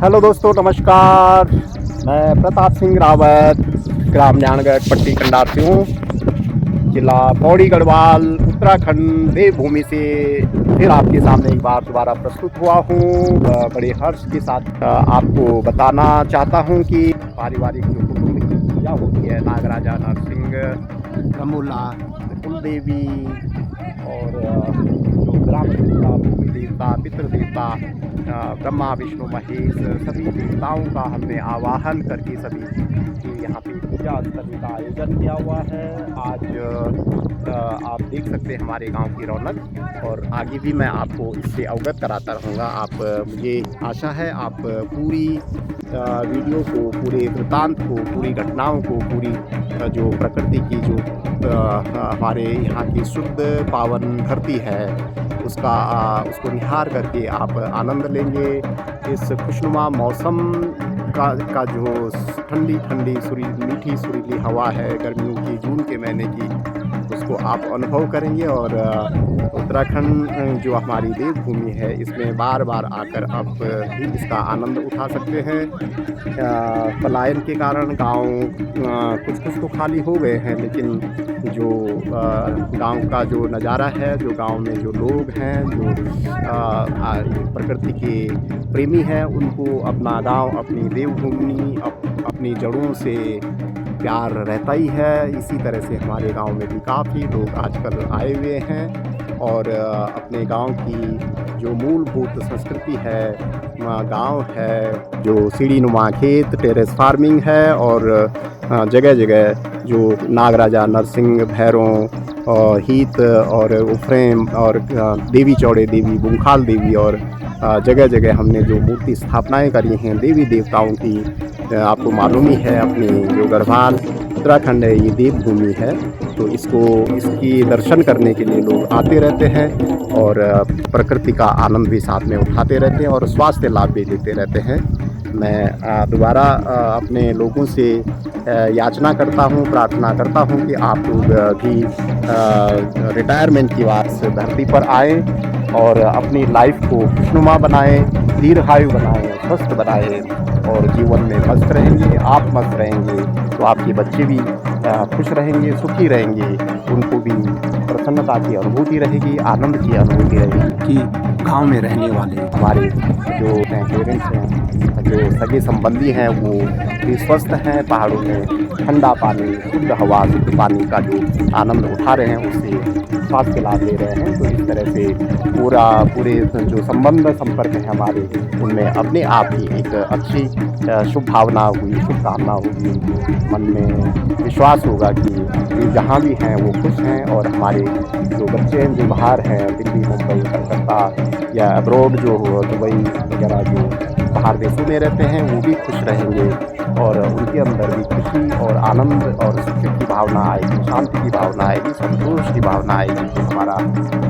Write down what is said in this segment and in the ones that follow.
Hello दोस्तों, नमस्कार। मैं प्रताप सिंह रावत ग्राम न्याणगढ़ पट्टी कंडार से हूँ, जिला पौड़ी गढ़वाल, उत्तराखंड देवभूमि से फिर आपके सामने एक बार दोबारा प्रस्तुत हुआ हूँ। बड़े हर्ष के साथ आपको बताना चाहता हूँ कि पारिवारिक जो कुटुंब की पूजा होती है, नागराजा नरसिंह रमोला कुल देवी और जो ग्राम देवता, भूमि देवता, पितृ देवता, ब्रह्मा विष्णु महेश सभी देवताओं का हमने आवाहन करके सभी की यहाँ पे पूजा स्थल का आयोजन किया हुआ है। आज आप देख सकते हैं हमारे गांव की रौनक, और आगे भी मैं आपको इससे अवगत कराता रहूँगा। आप मुझे आशा है आप पूरी वीडियो को, पूरे वृत्तांत को, पूरी घटनाओं को, पूरी जो प्रकृति की जो हमारे यहाँ की शुद्ध पावन धरती है उसको निहार करके आप आनंद लेंगे। इस खुशनुमा मौसम का जो ठंडी ठंडी मीठी सुरीली हवा है गर्मियों की, जून के महीने की, उसको आप अनुभव करेंगे। और उत्तराखंड जो हमारी देवभूमि है, इसमें बार बार आकर आप भी इसका आनंद उठा सकते हैं। पलायन के कारण गांव कुछ तो खाली हो गए हैं, लेकिन जो गांव का जो नज़ारा है, जो गांव में जो लोग हैं, जो प्रकृति के प्रेमी हैं, उनको अपना गांव, अपनी देवभूमि, अपनी जड़ों से प्यार रहता ही है। इसी तरह से हमारे गांव में भी काफ़ी लोग आजकल आए हुए हैं और अपने गांव की जो मूलभूत संस्कृति है, गांव है, जो सीढ़ी नुमा खेत, टेरेस फार्मिंग है, और जगह जगह जो नागराजा नरसिंह, भैरों और हीत और उफ्रेम और देवी चौड़े देवी, बुंखाल देवी, और जगह जगह हमने जो मूर्ति स्थापनाएं करी हैं देवी देवताओं की, आपको मालूम ही है अपनी जो गढ़वाल उत्तराखंड है, ये देवभूमि है, तो इसकी दर्शन करने के लिए लोग आते रहते हैं और प्रकृति का आनंद भी साथ में उठाते रहते हैं और स्वास्थ्य लाभ भी लेते रहते हैं। मैं दोबारा अपने लोगों से याचना करता हूँ, प्रार्थना करता हूँ कि आप लोग भी रिटायरमेंट की बात से धरती पर आएँ और अपनी लाइफ को खुशनुमा बनाएं, दीर्घायु बनाएं, स्वस्थ बनाएं, और जीवन में मस्त रहेंगे। आप मस्त रहेंगे तो आपके बच्चे भी खुश रहेंगे, सुखी रहेंगे, उनको भी प्रसन्नता की अनुभूति रहेगी, आनंद की अनुभूति रहेगी कि गांव में रहने वाले हमारे जो पेरेंट्स हैं, जो सगे संबंधी हैं, वो भी स्वस्थ हैं, पहाड़ों में ठंडा पानी, शुद्ध हवा, शुद्ध पानी का जो आनंद उठा रहे हैं, उससे स्वास्थ्य लाभ ले रहे हैं। तो इस तरह से पूरे जो संपर्क है हमारे, उनमें अपने आप ही एक अच्छी शुभ भावना हुई, शुभकामना होगी, मन में विश्वास होगा कि वे जहाँ भी हैं वो खुश हैं, और हमारे जो बच्चे हैं जो बाहर हैं, दिल्ली, मुंबई, कलकत्ता या अब्रॉड जो दुबई वगैरह जो बाहर देशों में रहते हैं, वो भी खुश रहेंगे और उनके अंदर भी खुशी और आनंद और सुख की भावना आएगी, शांति की भावना आएगी, संतोष की भावना आएगी कि हमारा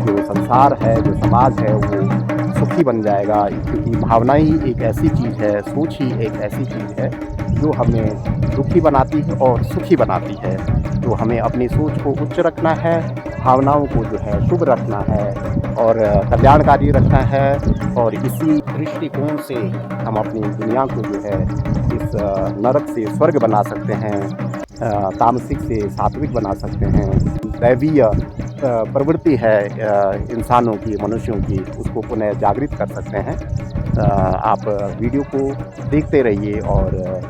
जो संसार है, जो समाज है, वो सुखी बन जाएगा। क्योंकि भावना ही एक ऐसी चीज़ है, सोच ही एक ऐसी चीज़ है जो हमें दुखी बनाती है और सुखी बनाती है। तो हमें अपनी सोच को उच्च रखना है, भावनाओं को जो है शुभ रखना है और कल्याणकारी रखना है, और इसी दृष्टिकोण से हम अपनी दुनिया को जो है इस नरक से स्वर्ग बना सकते हैं, तामसिक से सात्विक बना सकते हैं। दैवीय प्रवृत्ति है इंसानों की, मनुष्यों की, उसको पुनः जागृत कर सकते हैं। आप वीडियो को देखते रहिए और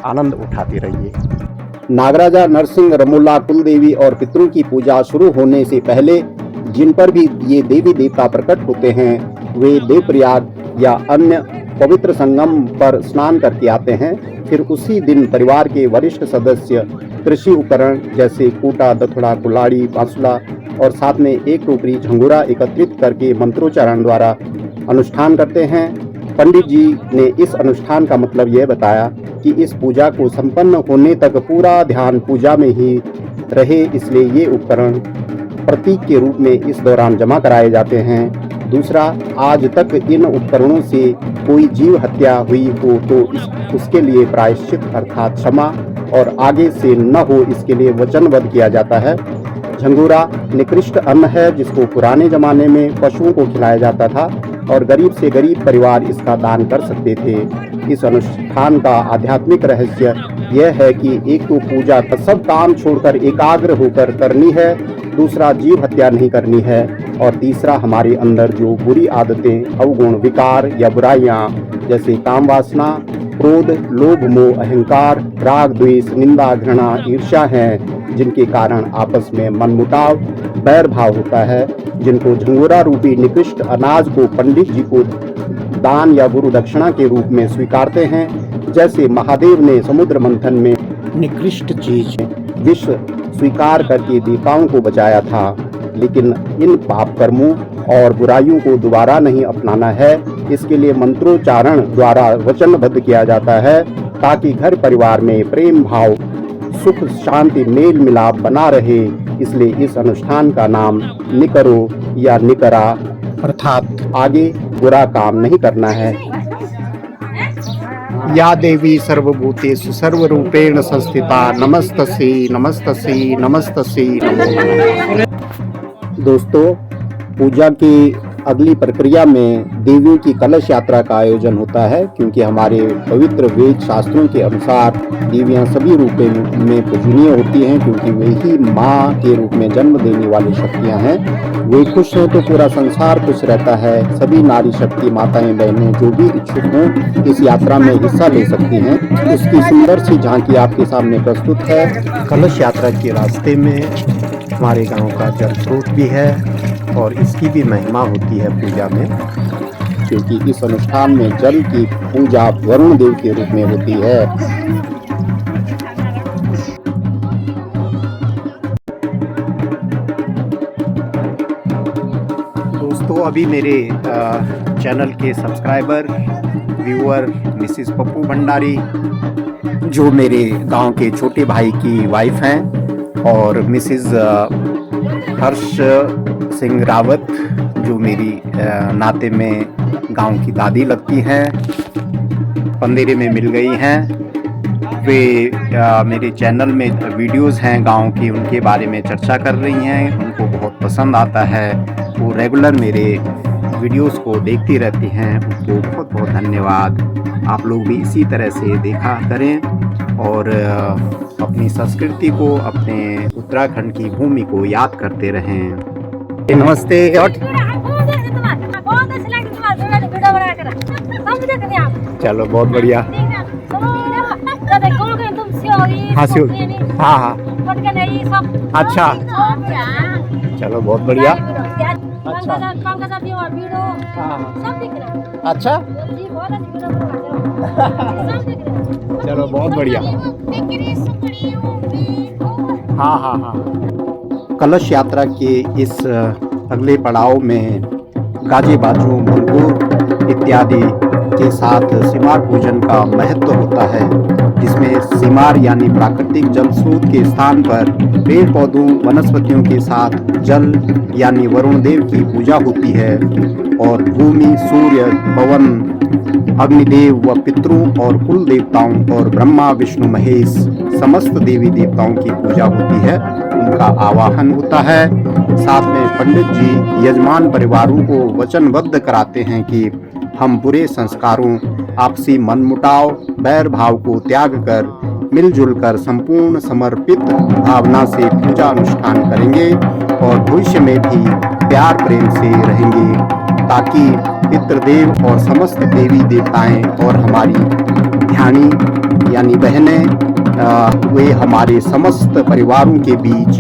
आनंद उठाते रहिए। नागराजा नरसिंह, रमोला कुलदेवी और पितरों की पूजा शुरू होने से पहले जिन पर भी ये देवी देवता प्रकट होते हैं, वे देवप्रयाग या अन्य पवित्र संगम पर स्नान करके आते हैं। फिर उसी दिन परिवार के वरिष्ठ सदस्य कृषि उपकरण जैसे कूटा, दथुड़ा, कुल्हाड़ी, बांसुला और साथ में एक टोकरी झंगोरा एकत्रित करके मंत्रोच्चारण द्वारा अनुष्ठान करते हैं। पंडित जी ने इस अनुष्ठान का मतलब यह बताया कि इस पूजा को संपन्न होने तक पूरा ध्यान पूजा में ही रहे, इसलिए ये उपकरण प्रतीक के रूप में इस दौरान जमा कराए जाते हैं। दूसरा, आज तक इन उपकरणों से कोई जीव हत्या हुई हो तो उसके लिए प्रायश्चित अर्थात क्षमा और आगे से न हो, इसके लिए वचनबद्ध किया जाता है। झंगोरा निकृष्ट अन्न है जिसको पुराने जमाने में पशुओं को खिलाया जाता था। और गरीब से गरीब परिवार इसका दान कर सकते थे। इस अनुष्ठान का आध्यात्मिक रहस्य यह है कि एक तो पूजा का सब काम छोड़कर एकाग्र होकर करनी है, दूसरा जीव हत्या नहीं करनी है, और तीसरा हमारे अंदर जो बुरी आदतें, अवगुण, विकार या बुराइयां जैसे काम वासना, क्रोध, लोभ, मोह, अहंकार, राग, द्वेष, निंदा, घृणा, ईर्ष्या हैं, जिनके कारण आपस में मनमुटाव, बैर भाव होता है, जिनको झंगोरा रूपी निकृष्ट अनाज को पंडित जी को दान या गुरु दक्षिणा के रूप में स्वीकारते हैं, जैसे महादेव ने समुद्र मंथन में निकृष्ट चीज विष स्वीकार करके देवताओं को बचाया था। लेकिन इन पाप कर्मों और बुराइयों को दोबारा नहीं अपनाना है। इसके लिए मंत्रोच्चारण द्वारा वचनबद्ध किया जाता है, ताकि घर परिवार में प्रेम भाव, सुख, शांति, मेल मिलाप बना रहे। इसलिए इस अनुष्ठान का नाम निकरो या निकरा अर्थात आगे बुरा काम नहीं करना है। या देवी सर्वभूतेषु सर्वरूपेण संस्थिता नमस्तस्यै नमस्तस्यै नमस्तस्यै नमो। दोस्तों, पूजा की अगली प्रक्रिया में देवियों की कलश यात्रा का आयोजन होता है, क्योंकि हमारे पवित्र वेद शास्त्रों के अनुसार देवियां सभी रूपों में पूजनीय होती हैं, क्योंकि वे ही माँ के रूप में जन्म देने वाली शक्तियां हैं। वे खुश हैं तो पूरा संसार खुश रहता है। सभी नारी शक्ति माताएं बहनें जो भी इच्छुक हों इस यात्रा में हिस्सा ले सकती हैं। इसकी सुंदर सी झांकी आपके सामने प्रस्तुत है। कलश यात्रा के रास्ते में हमारे गांव का जल स्रोत भी है और इसकी भी महिमा होती है पूजा में, क्योंकि इस अनुष्ठान में जल की पूजा वरुण देव के रूप में होती है। दोस्तों, अभी मेरे चैनल के subscriber viewer Mrs Pappu Bhandari, जो मेरे गांव के छोटे भाई की वाइफ हैं, और मिसिस हर्ष सिंह रावत, जो मेरी नाते में गांव की दादी लगती हैं, पंदेरे में मिल गई हैं। वे मेरे चैनल में वीडियोस हैं गांव की, उनके बारे में चर्चा कर रही हैं। उनको बहुत पसंद आता है, वो रेगुलर मेरे वीडियोस को देखती रहती हैं। उनको बहुत बहुत धन्यवाद। आप लोग भी इसी तरह से देखा करें और अपनी संस्कृति को, अपने उत्तराखंड की भूमि को याद करते रहें। नमस्ते। चलो, बहुत बढ़िया। हाँ हाँ हाँ, अच्छा, चलो बहुत बढ़िया। अच्छा, चलो बहुत बढ़िया। हाँ हाँ हाँ। कलश यात्रा के इस अगले पड़ाव में गाजे बाजों, भंगूर इत्यादि के साथ सीमार पूजन का महत्व होता है, जिसमें सीमार यानी प्राकृतिक जल स्रोत के स्थान पर पेड़ पौधों, वनस्पतियों के साथ जल यानी वरुण देव की पूजा होती है, और भूमि, सूर्य, पवन, अग्निदेव व पितरों और कुल देवताओं और ब्रह्मा, विष्णु, महेश समस्त देवी देवताओं की पूजा होती है, उनका आवाहन होता है। साथ में पंडित जी यजमान परिवारों को वचनबद्ध कराते हैं कि हम बुरे संस्कारों, आपसी मनमुटाव, बैर भाव को त्याग कर मिलजुल कर संपूर्ण समर्पित भावना से पूजा अनुष्ठान करेंगे और भविष्य में भी प्यार प्रेम से रहेंगे, ताकि पितृदेव और समस्त देवी देवताएं और हमारी ध्यानी यानी बहनें वे हमारे समस्त परिवारों के बीच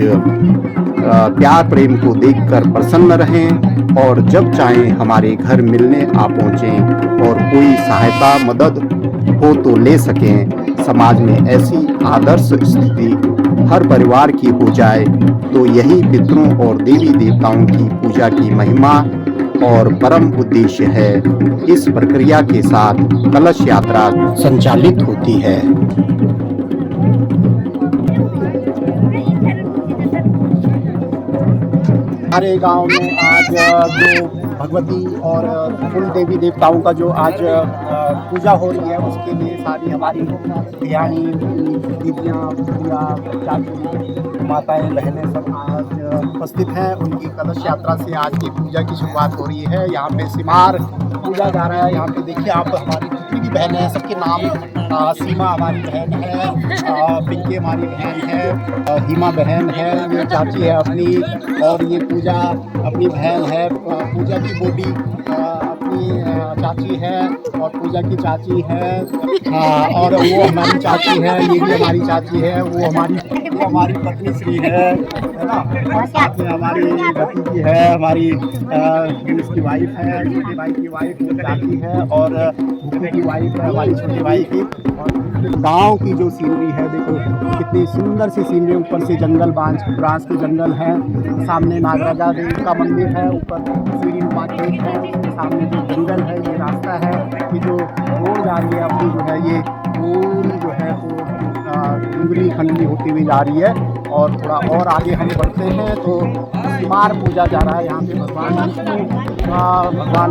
प्यार प्रेम को देखकर प्रसन्न रहें और जब चाहें हमारे घर मिलने आ पहुँचें और कोई सहायता मदद हो तो ले सकें। समाज में ऐसी आदर्श स्थिति हर परिवार की हो जाए तो यही पितरों और देवी देवताओं की पूजा की महिमा और परम उद्देश्य है। इस प्रक्रिया के साथ कलश यात्रा संचालित होती है। हमारे गांव में आज जो भगवती और कुल देवी देवताओं का जो आज पूजा हो रही है, उसके लिए सारी हमारी ध्यानी दीदियाँ भैया चाची माताएं बहनें सब आज उपस्थित हैं। उनकी कलश यात्रा से आज की पूजा की शुरुआत हो रही है। यहाँ पे सिमार पूजा जा रहा है। यहाँ पे देखिए आप, हमारी जितनी भी बहनें हैं सबके नाम, सीमा हमारी बहन है, पिंकी हमारी बहन है, हिमा बहन है, ये चाची है अपनी, और ये पूजा अपनी बहन है, पूजा की बोटी अपनी चाची है, और पूजा की चाची है, और वो हमारी चाची है, ये भी हमारी चाची है, वो हमारी पत्नी श्री है ना, साथ में हमारी भतीजी है, हमारी इसकी वाइफ है, छोटे भाई की वाइफ वो चाची है, और भूखू की वाइफ है हमारी छोटे भाई की। और गांव की जो सीनरी है, देखो कितनी सुंदर सी सीनरी, ऊपर से जंगल बांस के जंगल है, सामने नागराजा देवी का मंदिर है, ऊपर सीढ़ी नुमा खेत है, सामने जो जंगल है, ये रास्ता है, ये जो रोड जा रही है अपनी जो है, ये पूरी जो है वो जंगली खंडली होती हुई जा रही है। और थोड़ा और आगे हम बढ़ते हैं तो सिमार पूजा जा रहा है। यहाँ पे भगवान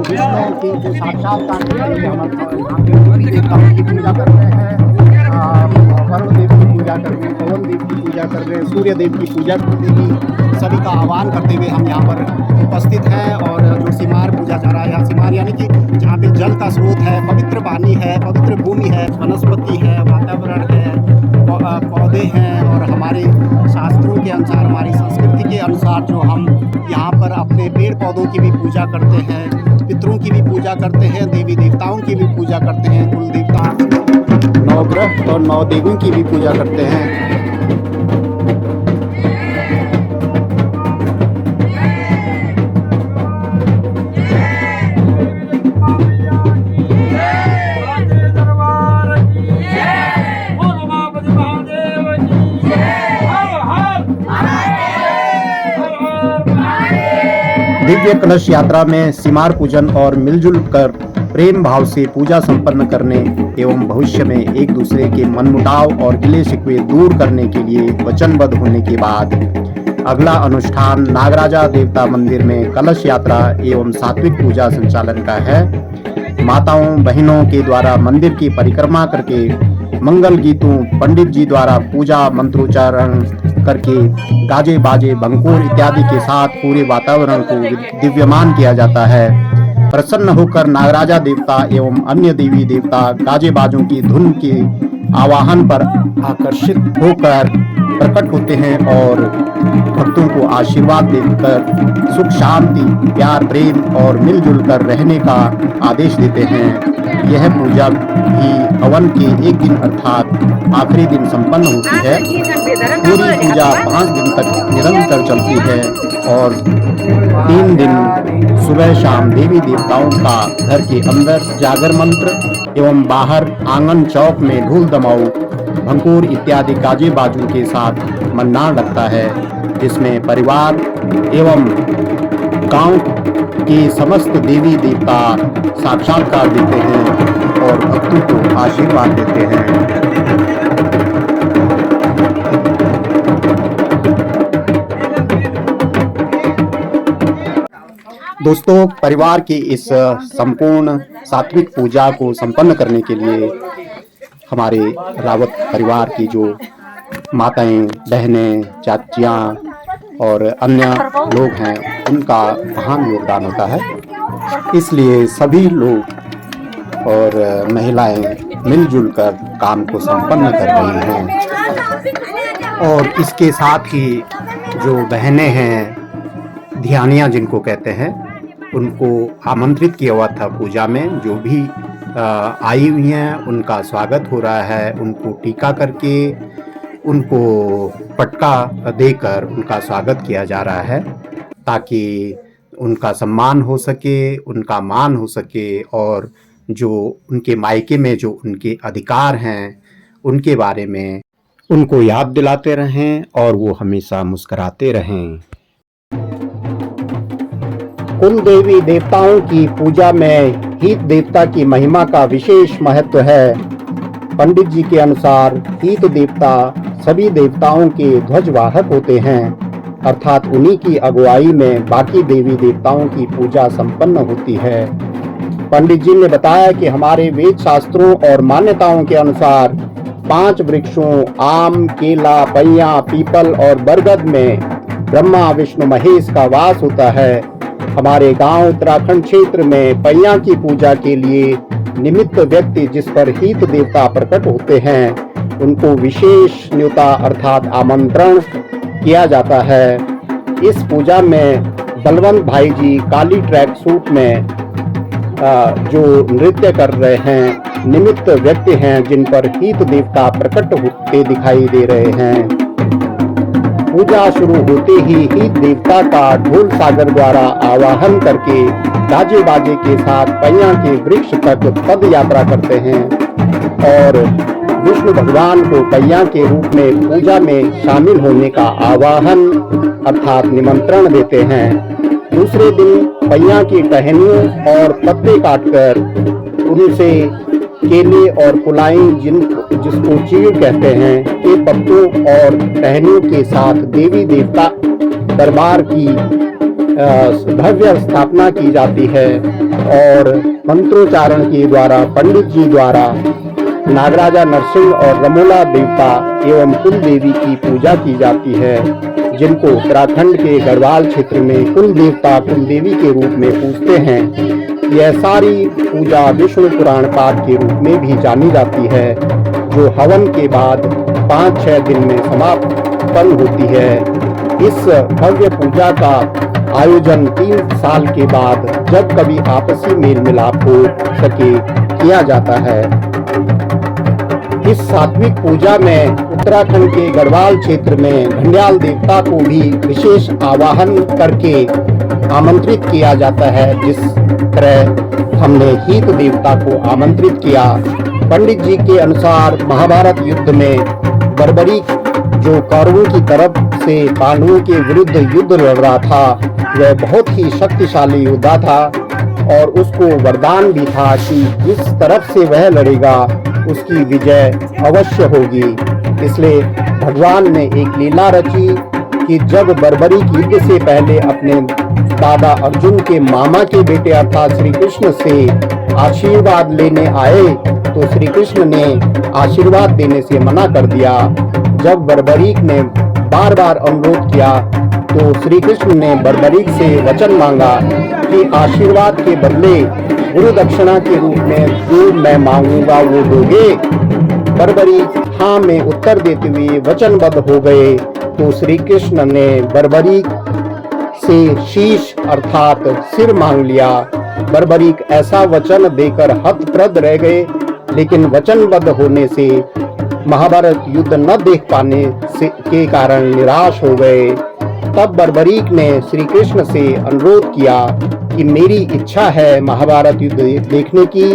विष्णु के जो साक्षात्कार यहाँ पे देवताओं की पूजा कर रहे हैं, वरुण देव की पूजा कर रहे हैं, पवन देव की पूजा कर रहे हैं, सूर्य देव की पूजा करते हुए सभी का आह्वान करते हुए हम यहाँ पर उपस्थित हैं। और जो सिमार पूजा जा रहा है, यहाँ सिमार यानी कि जहाँ पे जल का स्रोत है, पवित्र पानी है, पवित्र भूमि है, वनस्पति है, वातावरण है, पौधे हैं, और हमारे शास्त्रों के अनुसार, हमारी संस्कृति के अनुसार जो हम यहाँ पर अपने पेड़ पौधों की भी पूजा करते हैं, पितरों की भी पूजा करते हैं, देवी देवताओं की भी पूजा करते हैं, कुल देवता नवग्रह और नौ देवियों की भी पूजा करते हैं। दिव्य कलश यात्रा में सिमार पूजन और मिलजुल कर प्रेम भाव से पूजा संपन्न करने एवं भविष्य में एक दूसरे के मनमुटाव और गिले शिकवे दूर करने के लिए वचनबद्ध होने के बाद अगला अनुष्ठान नागराजा देवता मंदिर में कलश यात्रा एवं सात्विक पूजा संचालन का है। माताओं बहनों के द्वारा मंदिर की परिक्रमा करके मंगल गीतों, पंडित जी द्वारा पूजा मंत्रोच्चारण करके गाजे बाजे भंकोर इत्यादि के साथ पूरे वातावरण को दिव्यमान किया जाता है। प्रसन्न होकर नागराजा देवता एवं अन्य देवी देवता गाजे बाजों की धुन के आवाहन पर आकर्षित होकर प्रकट होते हैं और भक्तों को आशीर्वाद देकर सुख शांति प्यार प्रेम और मिलजुल कर रहने का आदेश देते हैं। यह पूजा भी हवन के एक दिन अर्थात आखिरी दिन संपन्न होती है। पूरी पूजा 5 दिन तक निरंतर चलती है और 3 दिन सुबह शाम देवी देवताओं का घर के अंदर जागर मंत्र एवं बाहर आंगन चौक में ढोल दमाऊ भंकोर इत्यादि गाजे बाजों के साथ मन्नार लगता है, जिसमें परिवार एवं गांव के समस्त देवी देवता साक्षात्कार देते हैं और भक्तों को आशीर्वाद देते हैं। दोस्तों, परिवार की इस संपूर्ण सात्विक पूजा को संपन्न करने के लिए हमारे रावत परिवार की जो माताएं बहनें चाचियां और अन्य लोग हैं, उनका महान योगदान होता है। इसलिए सभी लोग और महिलाएं मिलजुल कर काम को संपन्न कर रही हैं। और इसके साथ ही जो बहनें हैं, ध्यानियाँ जिनको कहते हैं, उनको आमंत्रित किया हुआ था पूजा में। जो भी आई हुई हैं उनका स्वागत हो रहा है। उनको टीका करके, उनको पटका देकर उनका स्वागत किया जा रहा है, ताकि उनका सम्मान हो सके, उनका मान हो सके, और जो उनके मायके में जो उनके अधिकार हैं उनके बारे में उनको याद दिलाते रहें और वो हमेशा मुस्कुराते रहें। कुल देवी देवताओं की पूजा में हीत देवता की महिमा का विशेष महत्व है। पंडित जी के अनुसार हीत देवता सभी देवताओं के ध्वजवाहक होते हैं। अर्थात उन्हीं की अगुवाई में बाकी देवी देवताओं की पूजा संपन्न होती है। पंडित जी ने बताया कि हमारे वेद शास्त्रों और मान्यताओं के अनुसार 5 वृक्षों आम, केला, पैया, पीपल और बरगद में ब्रह्मा, विष्णु, महेश का वास होता है। हमारे गांव उत्तराखंड क्षेत्र में पैया की पूजा के लिए निमित्त व्यक्ति जिस पर हित देवता प्रकट होते हैं उनको विशेष न्योता अर्थात आमंत्रण किया जाता है। इस पूजा में बलवंत भाई जी काली ट्रैक सूट में जो नृत्य कर रहे हैं निमित्त व्यक्ति हैं जिन पर हित देवता प्रकट होते दिखाई दे रहे हैं। पूजा शुरू होते ही हित देवता का ढोल सागर द्वारा आवाहन करके बाजे बाजे के साथ पैया के वृक्ष तक पद यात्रा करते हैं और विष्णु भगवान को पैया के रूप में पूजा में शामिल होने का आवाहन अर्थात निमंत्रण देते हैं। दूसरे दिन पैया की टहनियों और पत्ते काटकर उनसे केले और कुलाई जिसको चीड़ कहते हैं के पत्तों और टहनियों के साथ देवी देवता दरबार की भव्य स्थापना की जाती है और मंत्रोच्चारण के द्वारा पंडित जी द्वारा नागराजा नरसिंह और रमोला देवता एवं कुल देवी की पूजा की जाती है, जिनको उत्तराखंड के गढ़वाल क्षेत्र में कुल देवता कुल देवी के रूप में पूजते हैं। यह सारी पूजा विष्णु पुराण पाठ के रूप में भी जानी जाती है, जो हवन के बाद 5-6 दिन में समापन होती है। इस भव्य पूजा का आयोजन 3 साल के बाद जब कभी आपसी मेल मिलाप हो सके किया जाता है। इस सात्विक पूजा में उत्तराखंड के गढ़वाल क्षेत्र में घंडियाल देवता को भी विशेष आवाहन करके आमंत्रित किया जाता है, जिस तरह हमने हित देवता को आमंत्रित किया। पंडित जी के अनुसार महाभारत युद्ध में बर्बरीक जो कौरवों की तरफ से पांडवों के विरुद्ध युद्ध लड़ रहा था, वह बहुत ही शक्तिशाली योद्धा था और उसको वरदान भी था कि जिस तरफ से वह लड़ेगा उसकी विजय अवश्य होगी। इसलिए भगवान ने एक लीला रची कि जब बर्बरीक युद्ध से पहले अपने दादा अर्जुन के मामा के बेटे अर्थात श्री कृष्ण से आशीर्वाद लेने आए तो श्री कृष्ण ने आशीर्वाद देने से मना कर दिया। जब बर्बरीक ने बार बार अनुरोध किया तो श्री कृष्ण ने बर्बरीक से वचन मांगा कि आशीर्वाद के बदले गुरु दक्षिणा के रूप में जो मैं मांगूंगा वो दोगे। बर्बरीक हाँ में उत्तर देते हुए वचनबद्ध हो गए तो श्री कृष्ण ने बर्बरीक से शीश अर्थात सिर मांग लिया। बर्बरीक ऐसा वचन देकर हतप्रद रह गए, लेकिन वचनबद्ध होने से महाभारत युद्ध न देख पाने के कारण निराश हो गए। तब बर्बरीक ने श्री कृष्ण से अनुरोध किया कि मेरी इच्छा है महाभारत युद्ध देखने की,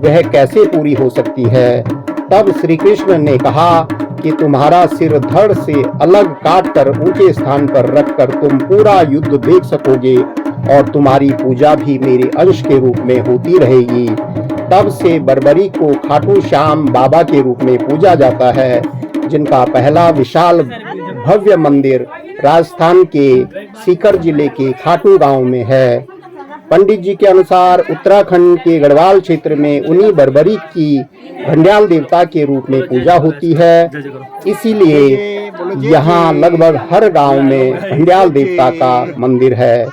वह कैसे पूरी हो सकती है। तब श्री कृष्ण ने कहा कि तुम्हारा सिर धड़ से अलग काटकर ऊंचे स्थान पर रखकर तुम पूरा युद्ध देख सकोगे और तुम्हारी पूजा भी मेरे अंश के रूप में होती रहेगी। तब से बर्बरीक को खाटू श्याम बाबा के रूप में पूजा जाता है, जिनका पहला विशाल भव्य मंदिर राजस्थान के सीकर जिले के खाटू गांव में है। पंडित जी के अनुसार उत्तराखंड के गढ़वाल क्षेत्र में उन्हीं बर्बरीक की घंडियाल देवता के रूप में पूजा होती है। इसीलिए यहाँ लगभग हर गांव में घंडियाल देवता का मंदिर है।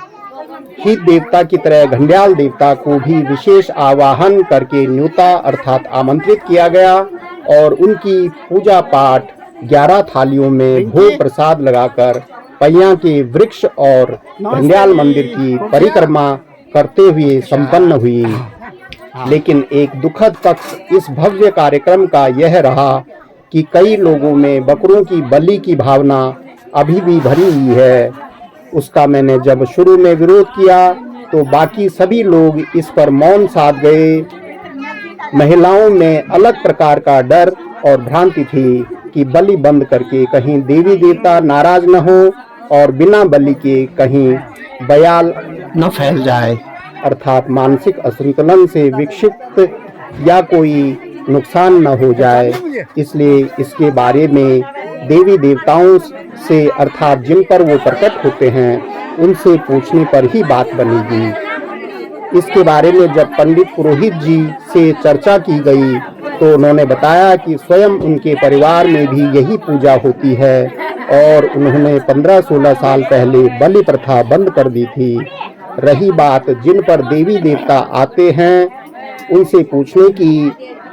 हित देवता की तरह घंडियाल देवता को भी विशेष आवाहन करके न्योता अर्थात आमंत्रित किया गया और उनकी पूजा पाठ 11 थालियों में भोग प्रसाद लगाकर पैया के वृक्ष और घंडियाल मंदिर की परिक्रमा करते हुए संपन्न हुई। लेकिन एक दुखद पक्ष इस भव्य कार्यक्रम का यह रहा कि कई लोगों में बकरों की बलि की भावना अभी भी भरी हुई है। उसका मैंने जब शुरू में विरोध किया तो बाकी सभी लोग इस पर मौन साध गए। महिलाओं में अलग प्रकार का डर और भ्रांति थी कि बलि बंद करके कहीं देवी देवता नाराज न हो और बिना बलि के कहीं बयाल न फैल जाए, अर्थात मानसिक असंतुलन से विक्षिप्त या कोई नुकसान न हो जाए। इसलिए इसके बारे में देवी देवताओं से अर्थात जिन पर वो प्रकट होते हैं उनसे पूछने पर ही बात बनेगी। इसके बारे में जब पंडित पुरोहित जी से चर्चा की गई तो उन्होंने बताया कि स्वयं उनके परिवार में भी यही पूजा होती है और उन्होंने 15-16 साल पहले बलि प्रथा बंद कर दी थी। रही बात जिन पर देवी देवता आते हैं उनसे पूछने की,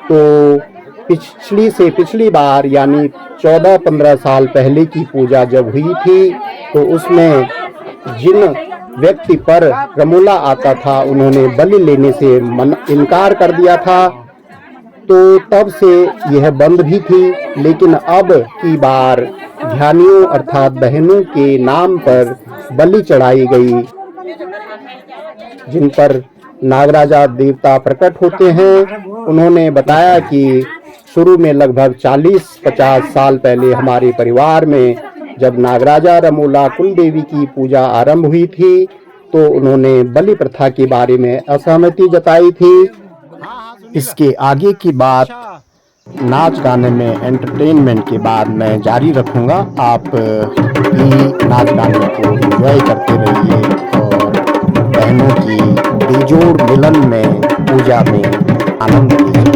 तो पिछली बार यानी 14-15 साल पहले की पूजा जब हुई थी तो उसमें जिन व्यक्ति पर रमोला आता था उन्होंने बलि लेने से इनकार कर दिया था, तो तब से यह बंद भी थी। लेकिन अब की बार ध्यानियों अर्थात बहनों के नाम पर बलि चढ़ाई गई। जिन पर नागराजा देवता प्रकट होते हैं उन्होंने बताया कि शुरू में लगभग 40-50 साल पहले हमारे परिवार में जब नागराजा रमोला कुल देवी की पूजा आरंभ हुई थी तो उन्होंने बलि प्रथा के बारे में असहमति जताई थी। इसके आगे की बात नाच गाने में एंटरटेनमेंट के बाद मैं जारी रखूंगा। आप भी नाच गाने को एंजॉय करते रहिए और बहनों की बेजोड़ मिलन में पूजा में आनंद लीजिए।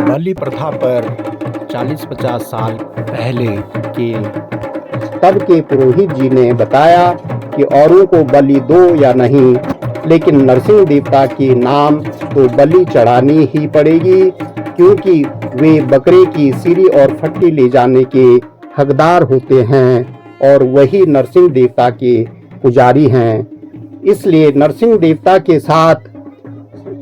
बलि प्रथा पर 40-50 साल पहले के तब के पुरोहित जी ने बताया कि औरों को बलि दो या नहीं, लेकिन नरसिंह देवता के नाम तो बलि चढ़ानी ही पड़ेगी, क्योंकि वे बकरे की सिरी और फट्टी ले जाने के हकदार होते हैं और वही नरसिंह देवता के पुजारी हैं। इसलिए नरसिंह देवता के साथ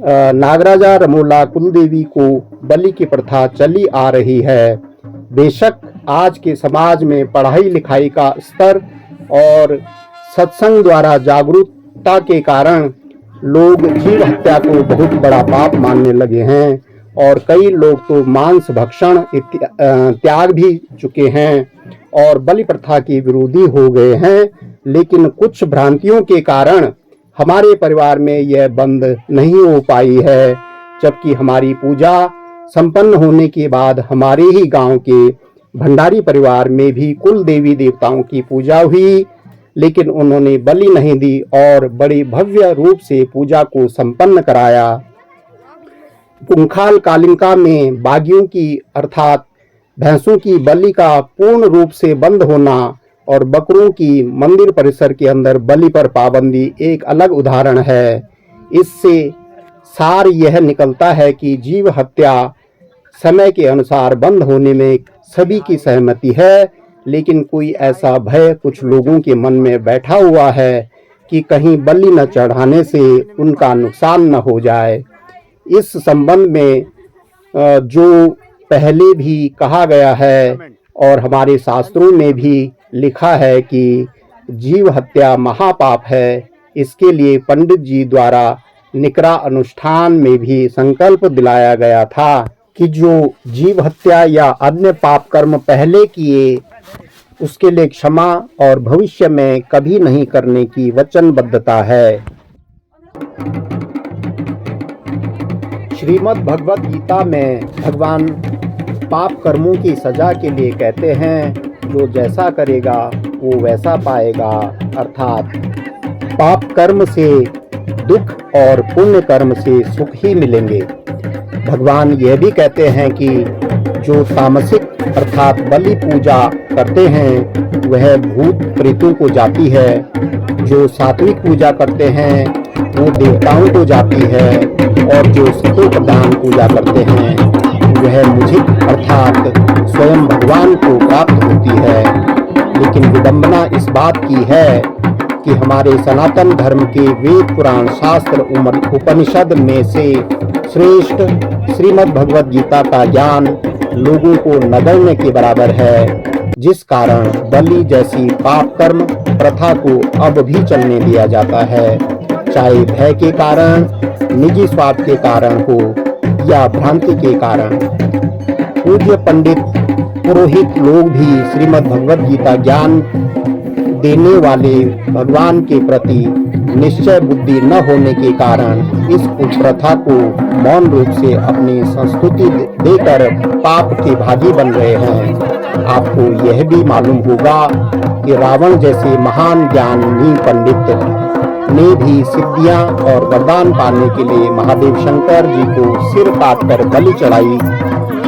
नागराजा रमोला कुलदेवी को बलि की प्रथा चली आ रही है। बेशक आज के समाज में पढ़ाई लिखाई का स्तर और सत्संग द्वारा जागरूकता के कारण लोग जीव हत्या को बहुत बड़ा पाप मानने लगे हैं और कई लोग तो मांस भक्षण त्याग भी चुके हैं और बलि प्रथा के विरोधी हो गए हैं। लेकिन कुछ भ्रांतियों के कारण हमारे परिवार में यह बंद नहीं हो पाई है। जबकि हमारी पूजा संपन्न होने के बाद हमारे ही गांव के भंडारी परिवार में भी कुल देवी देवताओं की पूजा हुई, लेकिन उन्होंने बलि नहीं दी और बड़े भव्य रूप से पूजा को संपन्न कराया। पुंखाल कालिंका में बागियों की अर्थात भैंसों की बलि का पूर्ण रूप से बंद होना और बकरों की मंदिर परिसर के अंदर बलि पर पाबंदी एक अलग उदाहरण है। इससे सार यह निकलता है कि जीव हत्या समय के अनुसार बंद होने में सभी की सहमति है, लेकिन कोई ऐसा भय कुछ लोगों के मन में बैठा हुआ है कि कहीं बलि न चढ़ाने से उनका नुकसान न हो जाए। इस संबंध में जो पहले भी कहा गया है और हमारे शास्त्रों में भी लिखा है कि जीव हत्या महापाप है, इसके लिए पंडित जी द्वारा निकरा अनुष्ठान में भी संकल्प दिलाया गया था कि जो जीव हत्या या अन्य पाप कर्म पहले किए उसके लिए क्षमा और भविष्य में कभी नहीं करने की वचनबद्धता है। श्रीमद् भगवत गीता में भगवान पाप कर्मों की सजा के लिए कहते हैं, जो जैसा करेगा वो वैसा पाएगा, अर्थात पाप कर्म से दुख और पुण्य कर्म से सुख ही मिलेंगे। भगवान यह भी कहते हैं कि जो तामसिक अर्थात बलि पूजा करते हैं वह भूत प्रेतों को जाती है, जो सात्विक पूजा करते हैं वो देवताओं को जाती है, और जो सतो प्रधान पूजा करते हैं वह मुझे अर्थात स्वयं भगवान को प्राप्त होती है। लेकिन विडंबना इस बात की है कि हमारे सनातन धर्म के वेद पुराण शास्त्र उपनिषद में से श्रेष्ठ श्रीमद् भगवत गीता का ज्ञान लोगों को नगण्य के बराबर है, जिस कारण बलि जैसी पाप कर्म प्रथा को अब भी चलने दिया जाता है, चाहे भय के कारण, निजी स्वार्थ के कारण हो या भ्रांति के कारण। पूज्य पंडित पुरोहित लोग भी श्रीमद् भगवत गीता ज्ञान देने वाले भगवान के प्रति निश्चय बुद्धि न होने के कारण इस कुप्रथा को मौन रूप से अपनी संस्कृति देकर पाप के भागी बन रहे हैं। आपको यह भी मालूम होगा कि रावण जैसे महान ज्ञानी पंडित ने भी सिद्धियां और वरदान पाने के लिए महादेव शंकर जी को सिर काटकर बलि चढ़ाई,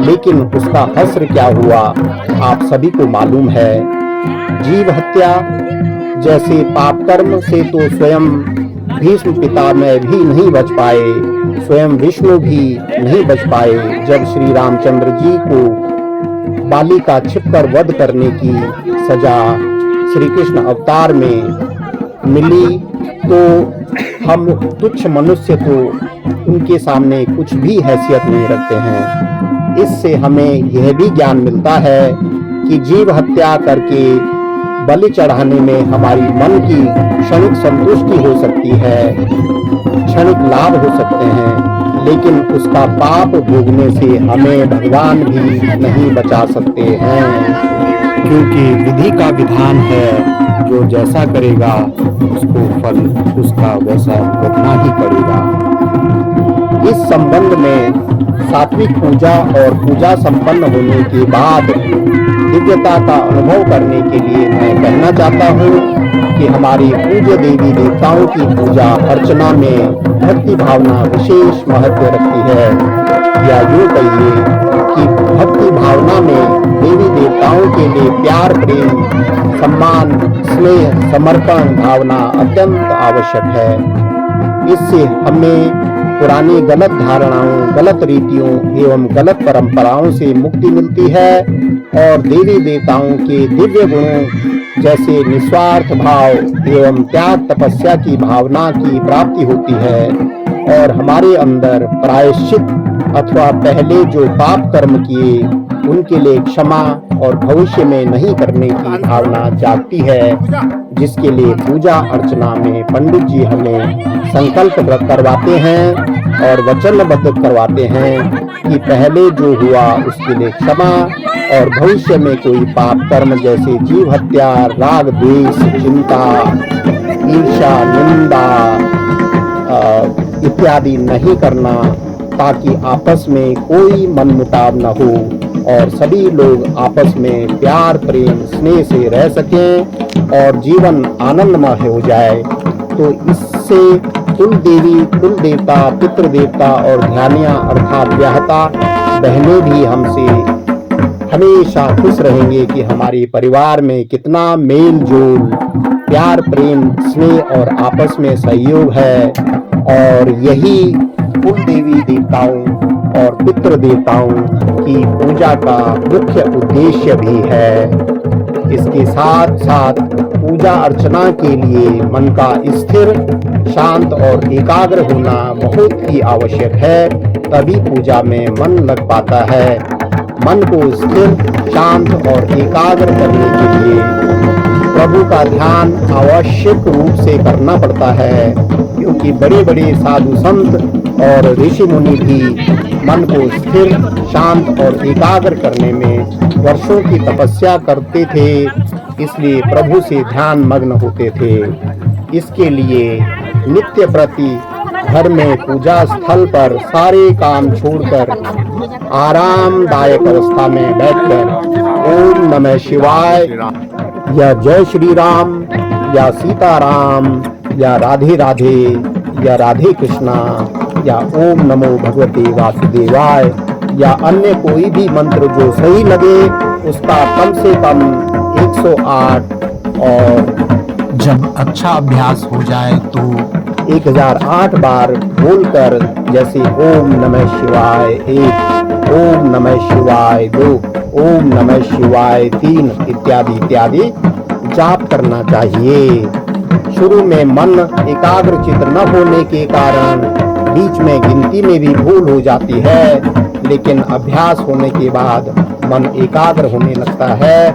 लेकिन उसका हश्र क्या हुआ आप सभी को मालूम है। जीव हत्या जैसे पाप कर्म से तो स्वयं भीष्म पितामह भी नहीं बच पाए, स्वयं विष्णु भी नहीं बच पाए। जब श्री रामचंद्र जी को बाली का छिपकर वध करने की सजा श्री कृष्ण अवतार में मिली, तो हम तुच्छ मनुष्य तो उनके सामने कुछ भी हैसियत नहीं रखते हैं। इससे हमें यह भी ज्ञान मिलता है कि जीव हत्या करके बलि चढ़ाने में हमारी मन की क्षणिक संतुष्टि हो सकती है, क्षणिक लाभ हो सकते हैं, लेकिन उसका पाप भोगने से हमें भगवान भी नहीं बचा सकते हैं, क्योंकि विधि का विधान है, जो जैसा करेगा उसको फल उसका वैसा भोगना ही पड़ेगा। इस संबंध में सात्विक पूजा और पूजा संपन्न होने के बाद दिव्यता का अनुभव करने के लिए मैं कहना चाहता हूँ कि हमारी पूज्य देवी देवताओं की पूजा अर्चना में भक्ति भावना विशेष महत्व रखती है, या यूँ कहिए कि भक्ति भावना में देवी देवताओं के लिए प्यार, प्रेम, सम्मान, स्नेह, समर्पण भावना अत्यंत आवश्यक है। इससे हमें पुरानी गलत धारणाओं, गलत रीतियों एवं गलत परंपराओं से मुक्ति मिलती है और देवी देवताओं के दिव्य गुणों जैसे निस्वार्थ भाव एवं त्याग तपस्या की भावना की प्राप्ति होती है, और हमारे अंदर प्रायश्चित अथवा पहले जो पाप कर्म किए उनके लिए क्षमा और भविष्य में नहीं करने की भावना जागती है, जिसके लिए पूजा अर्चना में पंडित जी हमें संकल्प करवाते हैं और वचनबद्ध करवाते हैं कि पहले जो हुआ उसके लिए क्षमा, और भविष्य में कोई पाप कर्म जैसे जीव हत्या, राग द्वेष, चिंता, ईर्ष्या, निंदा इत्यादि नहीं करना, ताकि आपस में कोई मनमुटाव न हो और सभी लोग आपस में प्यार प्रेम स्नेह से रह सकें और जीवन आनंदमय हो जाए। तो इससे कुल देवी, कुल देवता, पितृ देवता और ध्यानिया अर्थात व्याहता बहनें भी हमसे हमेशा खुश रहेंगे कि हमारे परिवार में कितना मेल जोल, प्यार प्रेम स्नेह और आपस में सहयोग है। और यही कुल देवी देवताओं और पितृ देवताओं की पूजा का मुख्य उद्देश्य भी है। इसके साथ साथ पूजा अर्चना के लिए मन का स्थिर, शांत और एकाग्र होना बहुत ही आवश्यक है, तभी पूजा में मन लग पाता है। मन को स्थिर, शांत और एकाग्र करने के लिए प्रभु का ध्यान आवश्यक रूप से करना पड़ता है, क्योंकि बड़े बड़े साधु संत और ऋषि मुनि भी मन को स्थिर, शांत और एकाग्र करने में वर्षों की तपस्या करते थे, इसलिए प्रभु से ध्यान मग्न होते थे। इसके लिए नित्य प्रति घर में पूजा स्थल पर सारे काम छोड़कर आरामदायक अवस्था में बैठकर ओम नमः शिवाय या जय श्री राम या सीताराम या राधे राधे या राधे कृष्णा या ओम नमो भगवते वासुदेवाय या अन्य कोई भी मंत्र जो सही लगे उसका कम से कम 108 और जब अच्छा अभ्यास हो जाए तो 1008 बार बोलकर, जैसे ओम नमः शिवाय 1, ओम नमः शिवाय 2, ओम नमः शिवाय 3 इत्यादि इत्यादि जाप करना चाहिए। शुरू में मन एकाग्रचित न होने के कारण बीच में गिनती में भी भूल हो जाती है, लेकिन अभ्यास होने के बाद मन एकाग्र होने लगता है।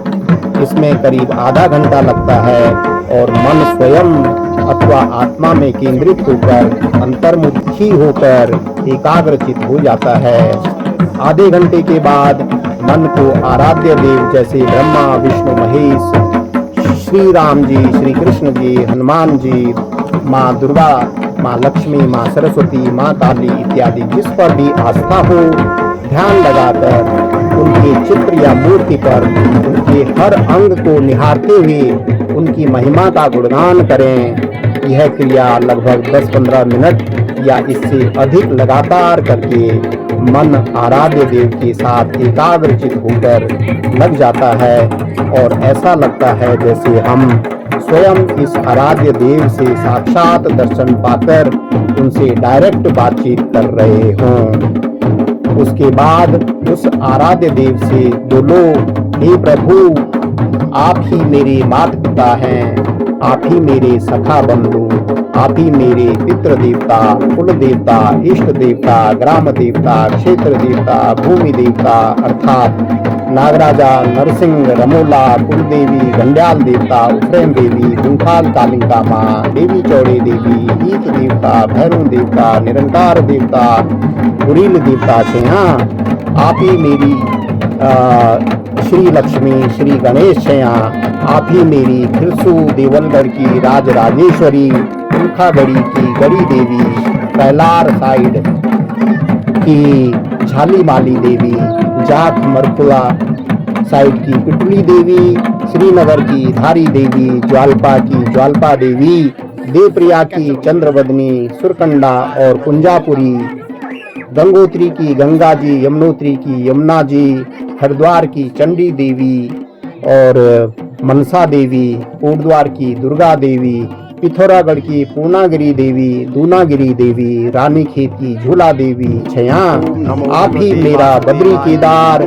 इसमें करीब आधा घंटा लगता है और मन स्वयं अथवा आत्मा में केंद्रित होकर अंतर्मुखी होकर एकाग्रचित हो जाता है। आधे घंटे के बाद मन को आराध्य देव जैसे ब्रह्मा, विष्णु, महेश, श्री राम जी, श्री कृष्ण जी, हनुमान जी, माँ दुर्गा, माँ लक्ष्मी, माँ सरस्वती, माँ काली इत्यादि जिस पर भी आस्था हो, ध्यान लगाकर उनके चित्र या मूर्ति पर उनके हर अंग को निहारते हुए उनकी महिमा का गुणगान करें। यह क्रिया लगभग 10-15 मिनट या इससे अधिक लगातार करके मन आराध्य देव के साथ एकाग्रचित होकर लग जाता है और ऐसा लगता है जैसे हम स्वयं इस आराध्य देव से साक्षात दर्शन पाकर उनसे डायरेक्ट बातचीत कर रहे हों। उसके बाद उस आराध्य देव से बोलो, हे प्रभु, आप ही मेरे माता पिता हैं, आप ही मेरे सखा बंधु, आप ही मेरे पितृ देवता, कुल देवता, इष्ट देवता, ग्राम देवता, क्षेत्र देवता, भूमि देवता अर्थात नागराजा, नरसिंह, रमोला, कुलदेवी, गंड्याल देवता, उफ्रेम देवी, गुंठाल कालिका माँ, देवी चौड़े देवी, ईत देवता, भैरव देवता, निरंकार देवता, गुरील देवता से यहाँ आप ही मेरी श्री लक्ष्मी, श्री गणेश छया, आप ही मेरी खिरसू देवलगढ़ की राजराजेश्वरी, उल्खागढ़ी की गढ़ी देवी, कैलार साइड की झाली माली देवी, जाख मरकुला साइड की पिटली देवी, श्रीनगर की धारी देवी, ज्वाल्पा की ज्वाल्पा देवी, देवप्रिया की चंद्रवदनी, सुरकंडा और कुंजापुरी, गंगोत्री की गंगा जी, यमुनोत्री की यमुना जी, हरिद्वार की चंडी देवी और मनसा देवी, कोटद्वार की दुर्गा देवी, पिथौरागढ़ की पूर्णागिरी देवी, दूनागिरी देवी, रानीखेत की झूला देवी छया, आप ही मेरा बद्री केदार,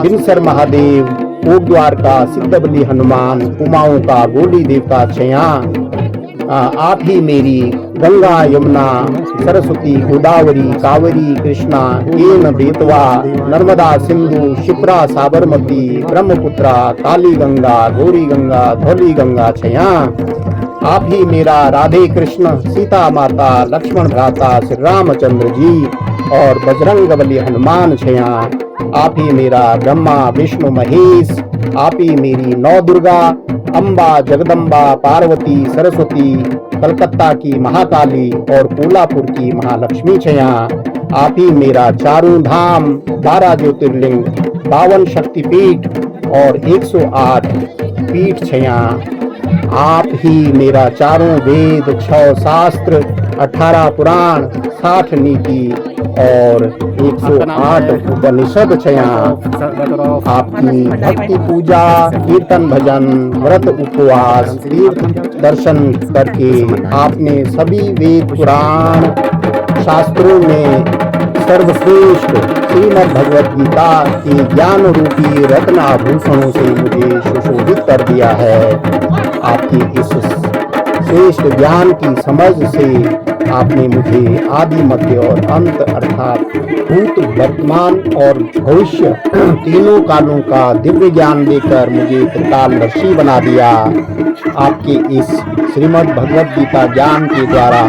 बिनसर महादेव, कोटद्वार का सिद्धबली हनुमान, कुमाऊं का गोली देवता छया, आप ही मेरी गंगा, यमुना, सरस्वती, गोदावरी, कावरी, कृष्णा, केन, बेतवा, नर्मदा, सिंधु, शिप्रा, साबरमती, ब्रह्मपुत्रा, काली गंगा, गौरी गंगा, धौली गंगा छया, आप ही मेरा राधे कृष्ण, सीता माता, लक्ष्मण भ्राता, श्री रामचंद्र जी और बजरंग बली हनुमान छया, आप ही मेरा ब्रह्मा, विष्णु, महेश, आप ही मेरी नौ दुर्गा, अम्बा, जगदम्बा, पार्वती, सरस्वती, कलकत्ता की महाकाली और कोल्हापुर की महालक्ष्मी छया, आप ही मेरा चारों धाम, 12 ज्योतिर्लिंग, 52 शक्तिपीठ और 108 पीठ छया। आप ही मेरा चारों वेद, 6 शास्त्र, 18 पुराण, 60 नीति और 108 उपनिषद छया। आपकी भक्ति पूजा, कीर्तन भजन, व्रत उपवास, तीर्थ दर्शन करके आपने सभी वेद पुराण शास्त्रों में सर्वश्रेष्ठ श्रीमद् भगवद गीता के ज्ञान रूपी रत्न आभूषणों से मुझे सुशोभित कर दिया है। आपकी इस श्रेष्ठ ज्ञान की समझ से आपने मुझे आदि, मध्य और अंत अर्थात भूत, वर्तमान और भविष्य तीनों कालों का दिव्य ज्ञान देकर मुझे त्रिकालदर्शी बना दिया। आपके इस श्रीमद् भगवद गीता ज्ञान के द्वारा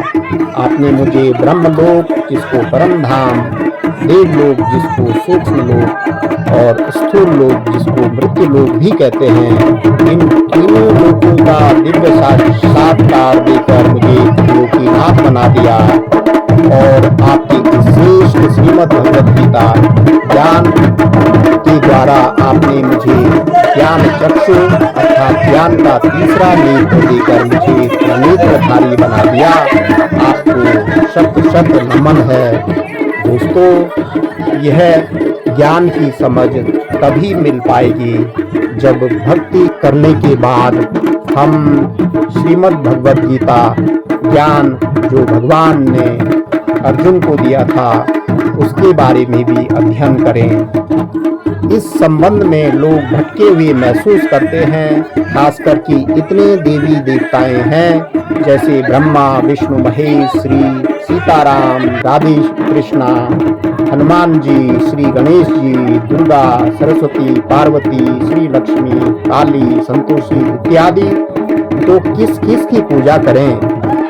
आपने मुझे ब्रह्मलोक, जिसको परम धाम, देवलोक, जिसको सूक्ष्म लोक, और स्थूल लोक, जिसको मृत्यु लोक भी कहते हैं, इन तीनों लोकों का दिव्य साक्षात्कार देकर मुझे लोकीनाथ बना दिया। और आपकी श्रेष्ठ श्रीमद् भगवद गीता ज्ञान के द्वारा आपने मुझे ज्ञान चक्षु अर्थात ज्ञान का तीसरा नेत्र देकर मुझे नेत्रधारी बना दिया। आपको शत शत नमन है। दोस्तों, यह ज्ञान की समझ तभी मिल पाएगी जब भक्ति करने के बाद हम श्रीमद् भगवद गीता ज्ञान जो भगवान ने अर्जुन को दिया था उसके बारे में भी अध्ययन करें। इस संबंध में लोग भटके हुए महसूस करते हैं, खासकर कि इतने देवी देवताएं हैं जैसे ब्रह्मा, विष्णु, महेश, श्री सीताराम, राधे कृष्णा, हनुमान जी, श्री गणेश जी, दुर्गा, सरस्वती, पार्वती, श्री लक्ष्मी, काली, संतोषी इत्यादि। तो किस किस की पूजा करें?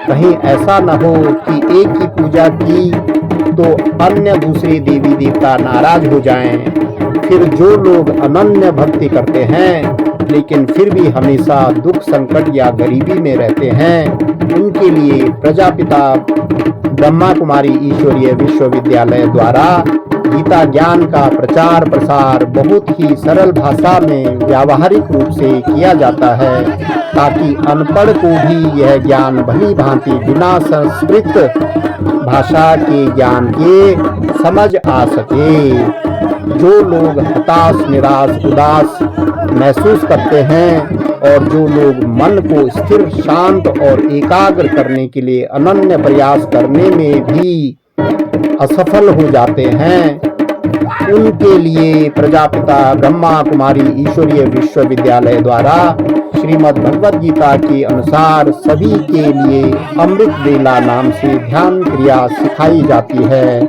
कहीं ऐसा न हो कि एक की पूजा की तो अन्य दूसरे देवी देवता नाराज हो जाएं। फिर जो लोग अनन्य भक्ति करते हैं लेकिन फिर भी हमेशा दुख, संकट या गरीबी में रहते हैं, उनके लिए प्रजापिता ब्रह्मा कुमारी ईश्वरीय विश्वविद्यालय द्वारा गीता ज्ञान का प्रचार प्रसार बहुत ही सरल भाषा में व्यावहारिक रूप से किया जाता है, ताकि अनपढ़ को भी यह ज्ञान भली भांति बिना संस्कृत भाषा के ज्ञान के समझ आ सके। जो लोग हताश, निराश, उदास महसूस करते हैं और जो लोग मन को स्थिर, शांत और एकाग्र करने के लिए अनन्य प्रयास करने में भी असफल हो जाते हैं, उनके लिए प्रजापिता ब्रह्मा कुमारी ईश्वरीय विश्वविद्यालय द्वारा श्रीमद् भगवद गीता के अनुसार सभी के लिए अमृत वेला नाम से ध्यान क्रिया सिखाई जाती है।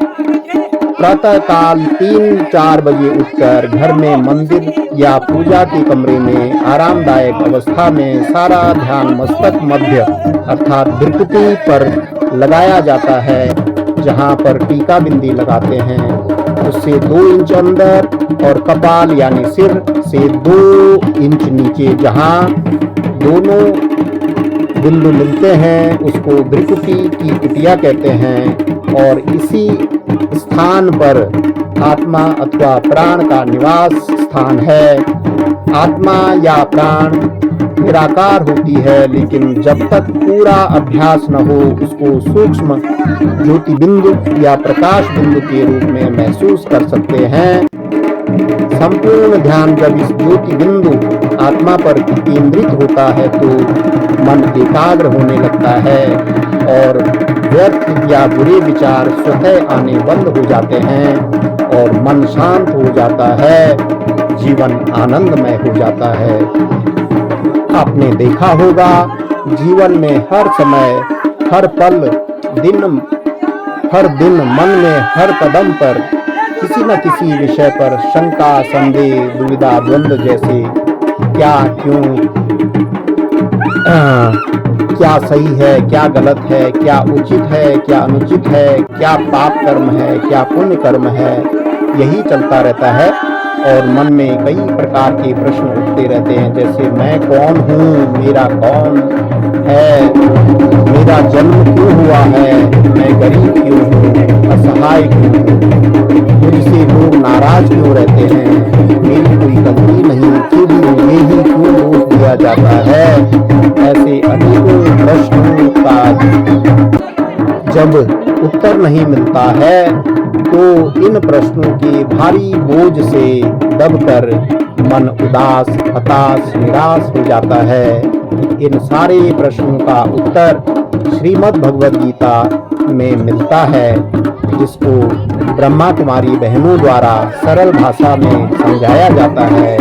प्रातः काल 3-4 बजे उठकर घर में, मंदिर या पूजा के कमरे में आरामदायक अवस्था में सारा ध्यान मस्तक मध्य अर्थात भृकुटी पर लगाया जाता है, जहां पर टीका बिंदी लगाते हैं। उससे 2 इंच अंदर और कपाल यानी सिर से 2 इंच नीचे जहां दोनों बिंदु मिलते हैं उसको भृकुटी की कुटिया कहते हैं। और इसी स्थान पर आत्मा अथवा प्राण का निवास स्थान है। आत्मा या प्राण निराकार होती है, लेकिन जब तक पूरा अभ्यास न हो उसको सूक्ष्म ज्योति बिंदु या प्रकाश बिंदु के रूप में महसूस कर सकते हैं। संपूर्ण ध्यान जब इस ज्योति बिंदु आत्मा पर केंद्रित होता है तो मन एकाग्र होने लगता है और व्यर्थ या बुरे विचार स्वतः आने बंद हो जाते हैं और मन शांत हो जाता है, जीवन आनंदमय हो जाता है। आपने देखा होगा जीवन में हर समय, हर पल, हर दिन मन में हर कदम पर किसी न किसी विषय पर शंका, संदेह, दुविधा, द्वंद्व जैसे क्या, क्यों, क्या सही है, क्या गलत है, क्या उचित है, क्या अनुचित है, क्या पाप कर्म है, क्या पुण्य कर्म है, यही चलता रहता है। और मन में कई प्रकार के प्रश्न उठते रहते हैं, जैसे मैं कौन हूँ, मेरा कौन है, मेरा जन्म क्यों हुआ है, मैं गरीब क्यों हूँ, असहाय क्यों हूँ, मुझसे लोग नाराज क्यों रहते हैं, मेरी कोई गलती नहीं, फिर भी मुझे ही क्यों दोष दिया जाता है। ऐसे अनेकों प्रश्नों का जब उत्तर नहीं मिलता है तो इन प्रश्नों के भारी बोझ से दबकर मन उदास, हताश, निराश हो जाता है। इन सारे प्रश्नों का उत्तर श्रीमद् भगवद गीता में मिलता है, जिसको ब्रह्मा कुमारी बहनों द्वारा सरल भाषा में समझाया जाता है।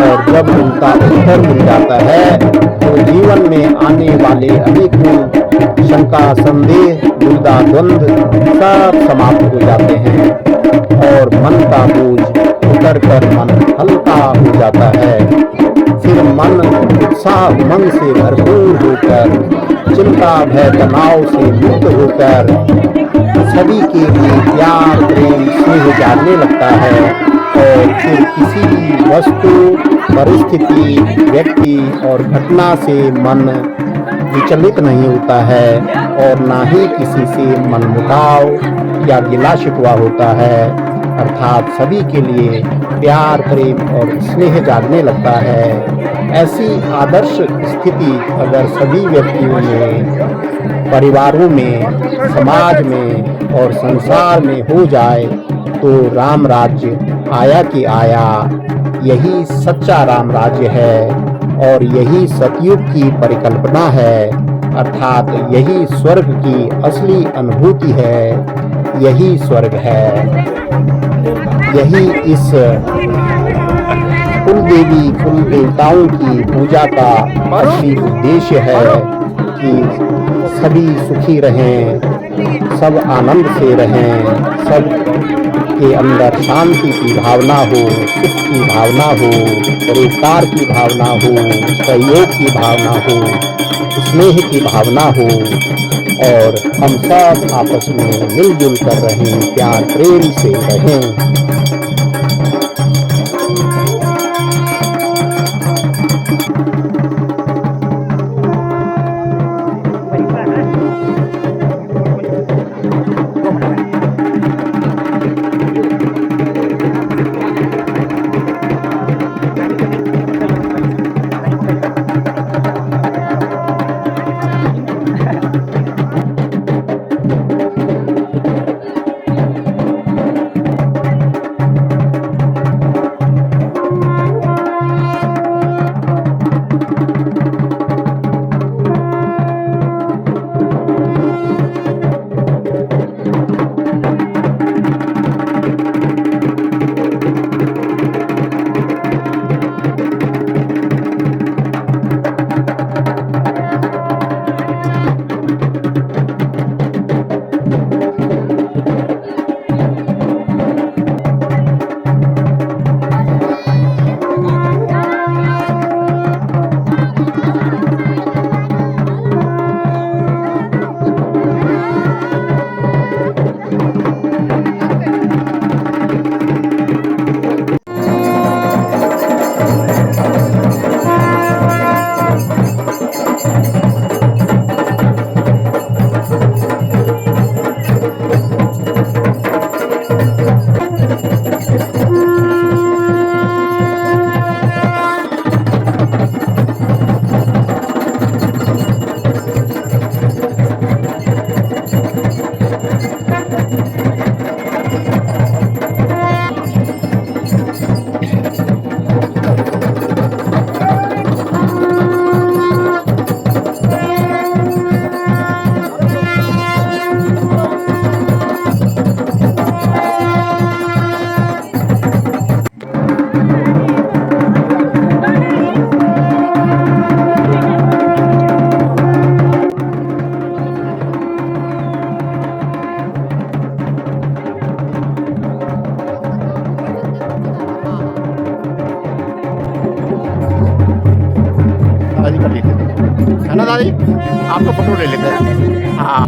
और जब उनका उत्तर मिल जाता है तो जीवन में आने वाले अनेकों शंका, संदेह, दुविधा, द्वंद्व सब समाप्त हो जाते हैं और मन का बोझ उतर कर मन हल्का हो जाता है। फिर मन उत्साह, उमंग से भरपूर होकर, चिंता, भय, तनाव से मुक्त होकर सभी के लिए प्यार, प्रेम, स्नेह जागने लगता है। और फिर किसी वस्तु, परिस्थिति, व्यक्ति और घटना से मन विचलित नहीं होता है और ना ही किसी से मनमुटाव या गिला शिकवा होता है। अर्थात सभी के लिए प्यार, प्रेम और स्नेह जागने लगता है। ऐसी आदर्श स्थिति अगर सभी व्यक्तियों में, परिवारों में, समाज में और संसार में हो जाए तो राम राज्य आया कि आया। यही सच्चा राम राज्य है और यही सतयुग की परिकल्पना है, अर्थात यही स्वर्ग की असली अनुभूति है, यही स्वर्ग है। यही इस कुल देवी, कुल देवताओं की पूजा का असली उद्देश्य है कि सभी सुखी रहें, सब आनंद से रहें, सब के अंदर शांति की भावना हो, सुख की भावना हो, परोपकार की भावना हो, सहयोग की भावना हो, स्नेह की भावना हो और हम सब आपस में मिलजुल कर रहें, प्यार प्रेम से रहें। है ना दादी, आपका फोटो ले लेते हैं। हाँ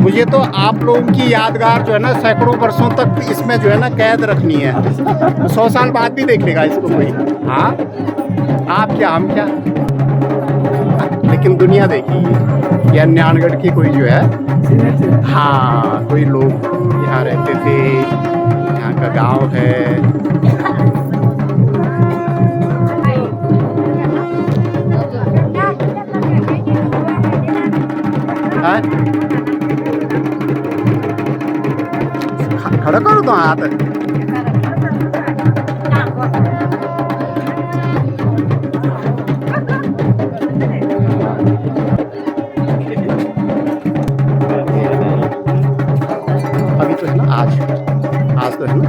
मुझे तो आप लोगों की यादगार जो है ना सैकड़ों वर्षों तक इसमें जो है ना कैद रखनी है। 100 साल बाद भी देखेगा इसको कोई। हाँ, आप क्या हम क्या, लेकिन दुनिया देखी ये न्यानगढ़ की कोई जो है, हाँ कोई लोग यहाँ रहते थे, यहाँ का गांव है। हाँ? खड़ा करो तो हाथ। अभी तो है ना, आज तो है ना।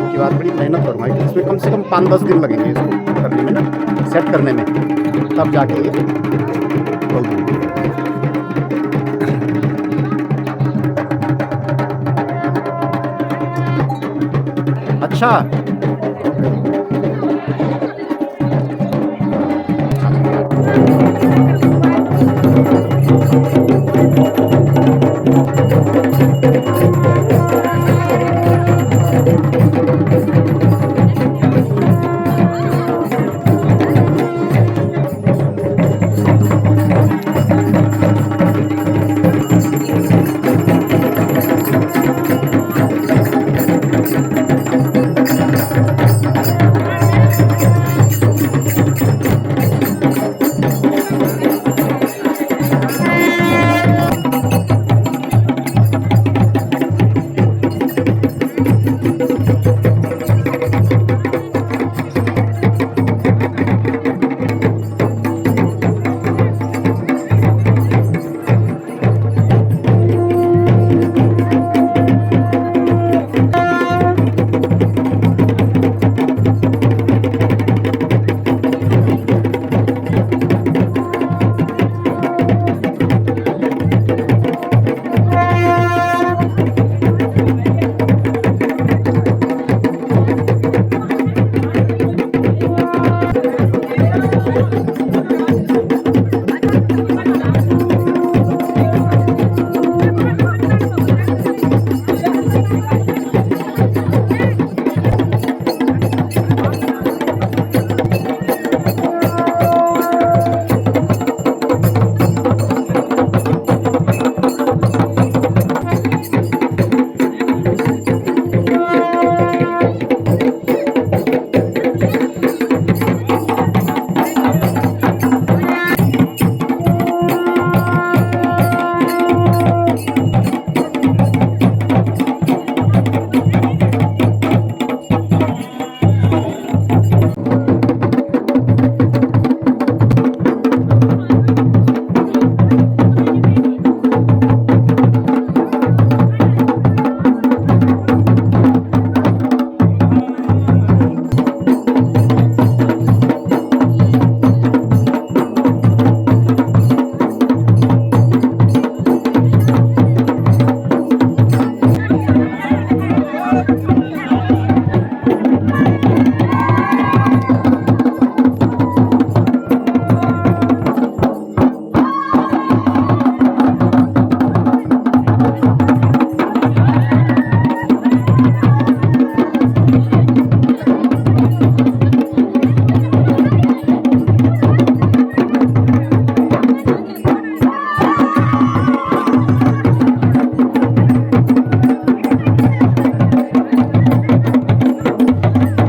की बात बड़ी मेहनत करना है, इसमें कम से कम 5-10 दिन लगेंगे इसको करने में ना, सेट करने में, तब जाके ये खोल दूँगी। अच्छा,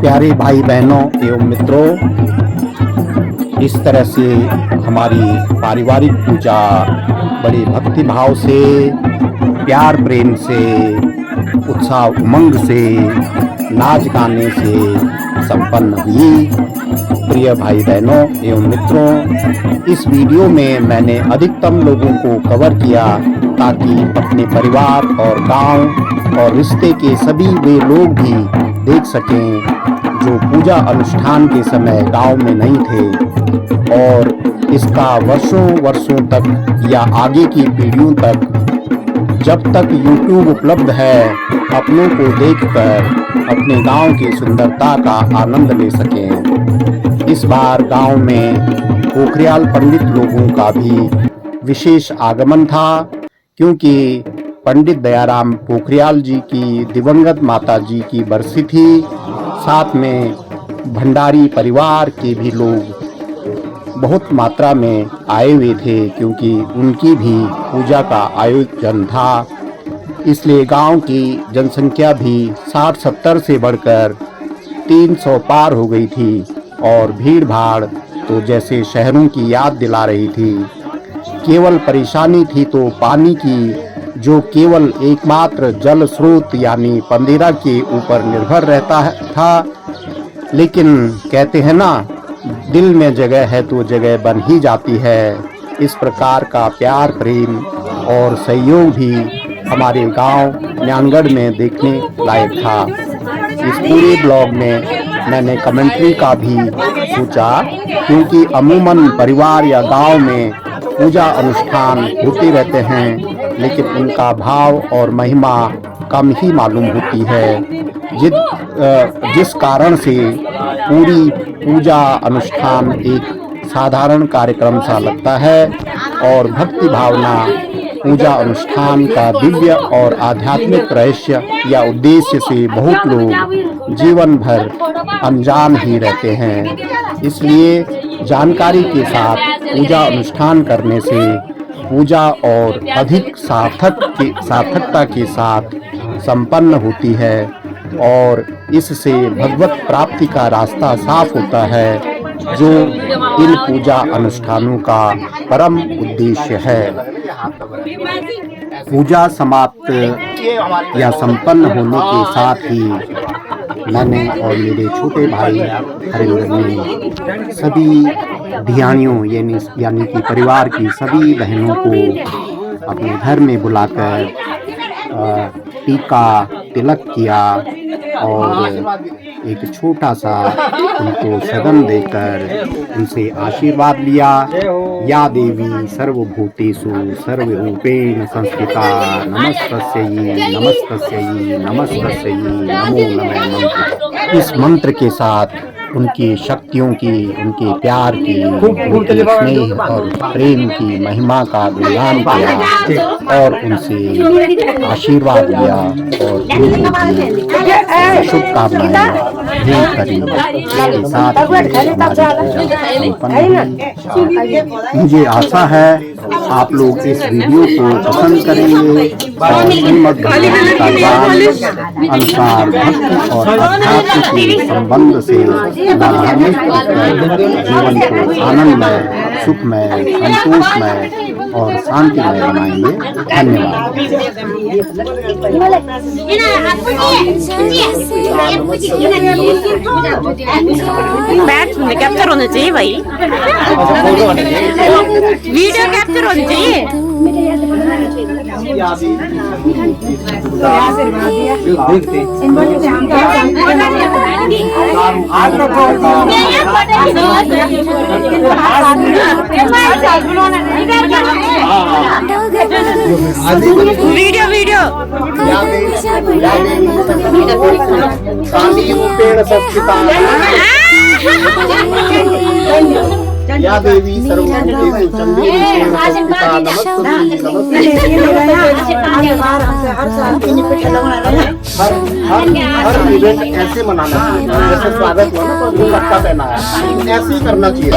प्यारे भाई बहनों एवं मित्रों, इस तरह से हमारी पारिवारिक पूजा बड़े भक्ति भाव से, प्यार प्रेम से, उत्साह उमंग से, नाच गाने से संपन्न हुई। प्रिय भाई बहनों एवं मित्रों, इस वीडियो में मैंने अधिकतम लोगों को कवर किया ताकि अपने परिवार और गांव और रिश्ते के सभी वे लोग भी देख सकें जो पूजा अनुष्ठान के समय गांव में नहीं थे और इसका वर्षों तक या आगे की पीढ़ियों तक, जब तक YouTube उपलब्ध है, अपनों को देखकर अपने गांव की सुंदरता का आनंद ले सकें। इस बार गांव में पोखरियाल पंडित लोगों का भी विशेष आगमन था, क्योंकि पंडित दयाराम पोखरियाल जी की दिवंगत माता जी की बरसी थी। साथ में भंडारी परिवार के भी लोग बहुत मात्रा में आए हुए थे, क्योंकि उनकी भी पूजा का आयोजन था। इसलिए गांव की जनसंख्या भी 60-70 से बढ़कर 300 पार हो गई थी और भीड़ भाड़ तो जैसे शहरों की याद दिला रही थी। केवल परेशानी थी तो पानी की, जो केवल एकमात्र जल स्रोत यानी पंदेरा के ऊपर निर्भर रहता था। लेकिन कहते हैं ना, दिल में जगह है तो जगह बन ही जाती है। इस प्रकार का प्यार प्रेम और सहयोग भी हमारे गांव न्यानगढ़ में देखने लायक था। इस पूरे ब्लॉग में मैंने कमेंट्री का भी सोचा, क्योंकि अमूमन परिवार या गांव में पूजा अनुष्ठान होते रहते हैं, लेकिन उनका भाव और महिमा कम ही मालूम होती है, जिस कारण से पूरी पूजा अनुष्ठान एक साधारण कार्यक्रम सा लगता है और भक्ति भावना पूजा अनुष्ठान का दिव्य और आध्यात्मिक रहस्य या उद्देश्य से बहुत लोग जीवन भर अनजान ही रहते हैं। इसलिए जानकारी के साथ पूजा अनुष्ठान करने से पूजा और अधिक सार्थकता के साथ संपन्न होती है और इससे भगवत प्राप्ति का रास्ता साफ होता है, जो इन पूजा अनुष्ठानों का परम उद्देश्य है। पूजा समाप्त या संपन्न होने के साथ ही मैंने और मेरे छोटे भाई हरिंदर ने सभी धियानियों यानी कि परिवार की सभी बहनों को अपने घर में बुलाकर टीका तिलक किया और एक छोटा सा उनको सगन देकर उनसे आशीर्वाद लिया। या देवी सर्वभूतेषु सर्वरूपेण संस्थिता नमस्तस्यै नमस्तस्यै नमस्तस्यै नमो नमः मंत्र। इस मंत्र के साथ उनकी शक्तियों की, उनके प्यार की, उनके स्नेह और प्रेम की महिमा का गुणगान किया और उनसे आशीर्वाद लिया और उनको शुभकामनाएं भेंट करी। इसके साथ मुझे आशा है आप लोग इस वीडियो को पसंद करेंगे और श्रीमद् भगवद का ज्ञान अनुसार भक्ति और अध्यात्म के संबंध से लाभान्वित होकर जीवन को आनंदमय, सुखमय, संतोषमय और शांतिमय बनाएंगे। धन्यवाद। बैठ कैप्चर होना चाहिए भाई, वीडियो कैप्चर होनी चाहिए। वीडियो वीडियो या देवी सर्वभूतेषु चंद्रेण संस्थिता हर इवेंट ऐसे मनाना चाहिए, जैसे स्वागत हुआ ना तो पक्का पहना है, ऐसे ही करना चाहिए।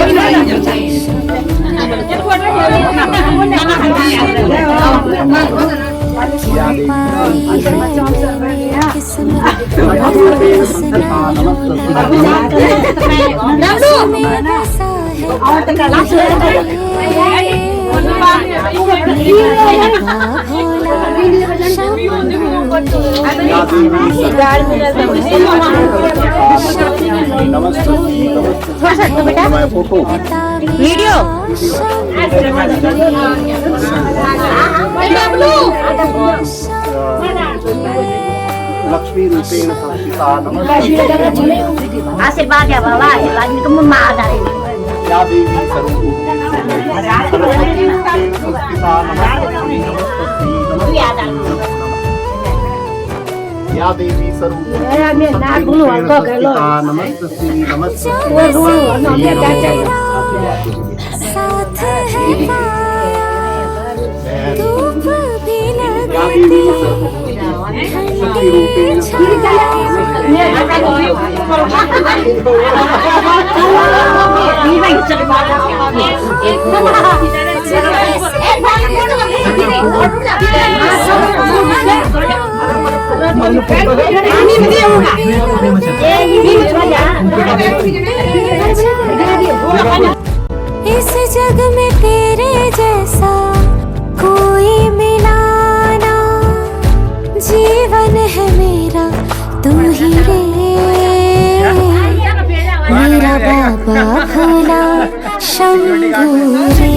फोटो वीडियो लक्ष्मी रूपेण संस्थिता नमस्ते आशीर्वाद है बाबा आशीर्वाद में तुम माँ आ जाएगी या देवी स्वरूप संस्थिता नमस्ते या देवी स्वरूप नमस्ते नमस्ते साथ है धूप भी लगती इस जग में तेरे जैसा कोई मिला ना जीवन है मेरा तू ही रे मेरा बाबा भोला शंभू रे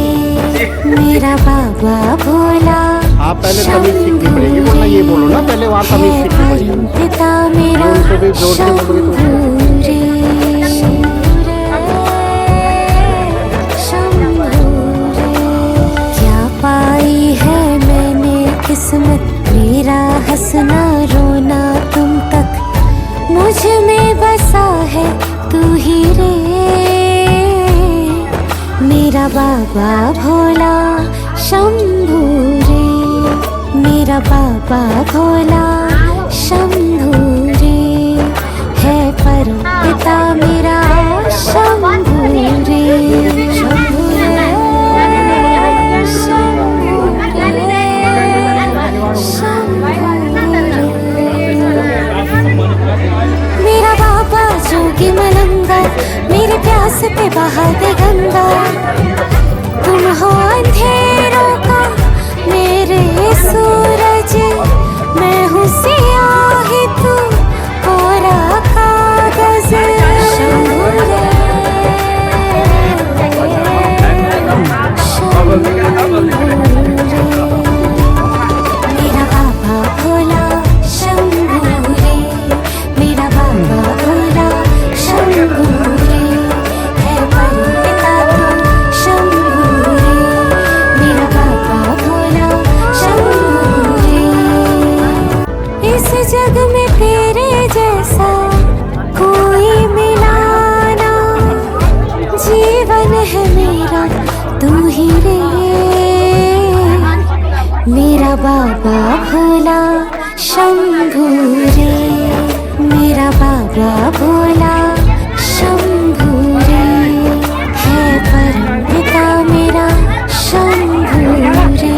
मेरा बाबा भोला आप पहले तमीज सीखनी पड़ेगी बोलना ये बोलो ना पहले वहाँ तमीज सीखनी पड़ेगी पिता मेरा उनको भी जोड़ के बोलोगे तो क्या पाई है मैंने किस्मत मेरा हंसना रोना तुम तक मुझ में बसा है तू ही रे मेरा बाबा भोला शंभू रे मेरा बाबा भोला शंभू रे है परम पिता मेरा शंभू रे शंभू रे मेरा बाबा जोगी मलंगा मेरे प्यास पे बहा दे गंगा तुम हो अंधेरों का मेरे सूरज मैं हूँ सियाही तू कोरा कागज शंभू रे शंभू रे मेरा बाबा भोला शंभू रे मेरा बाबा भोला शंभू रे है परम पिता तू शंभू रे मेरा बाबा भोला शंभू रे इस जग में तेरे जैसा कोई मिला ना जीवन है मेरा तू ही रे मेरा बाबा भोला शंभू रे मेरा बाबा भोला शंभू रे है परम पिता मेरा शंभू रे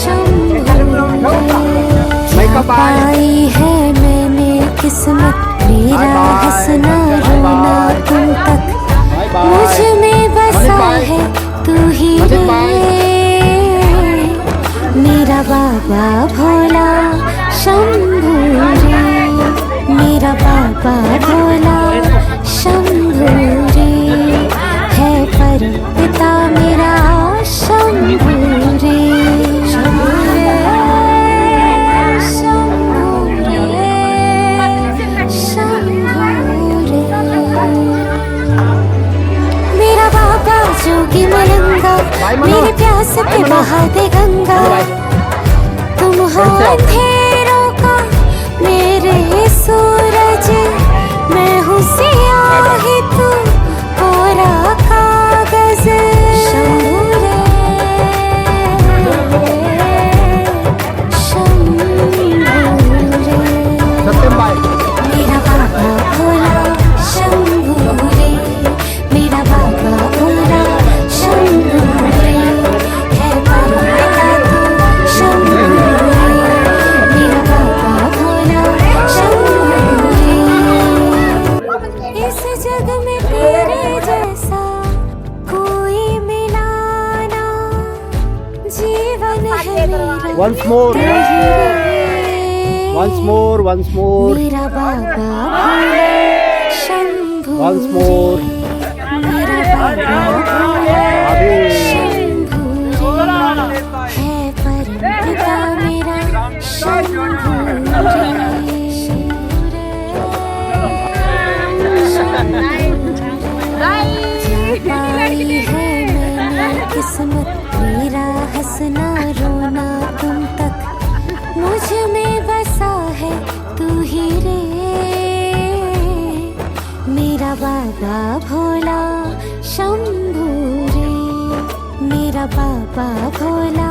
शंभू रे पाई है मैंने किस्मत मेरा हंसना रोना तुम तक मुझ में बसा है तू ही रे मेरा बाबा भोला शंभू रे मेरा बाबा भोला शंभू रे है परम पिता मेरा शंभू रे शंभू रे शंभू रे शंभू रे मेरा बाबा जोगी मलंगा मेरे प्यास पे बहा दे गंगा तुम हो अंधेरों का मेरे सूरज मैं हूँ सियाही तू कोरा कागज शंभू रे शंभू रे सत्यम भाई मेरा बाबा भोला शंभू रे मेरा बाबा भोला शंभू रे है परम पिता तू शंभू रे once more, once more, once more, मेरा बाबा भोला शंभू once more. मेरा बाबा भोला आगे शंभू है परम पिता मेरा शंभू क्या पाई है मैंने किस्मत मेरा हंसना रोना तुम तक मुझ में बसा है तू ही रे मेरा बाबा भोला शंभू रे मेरा बाबा भोला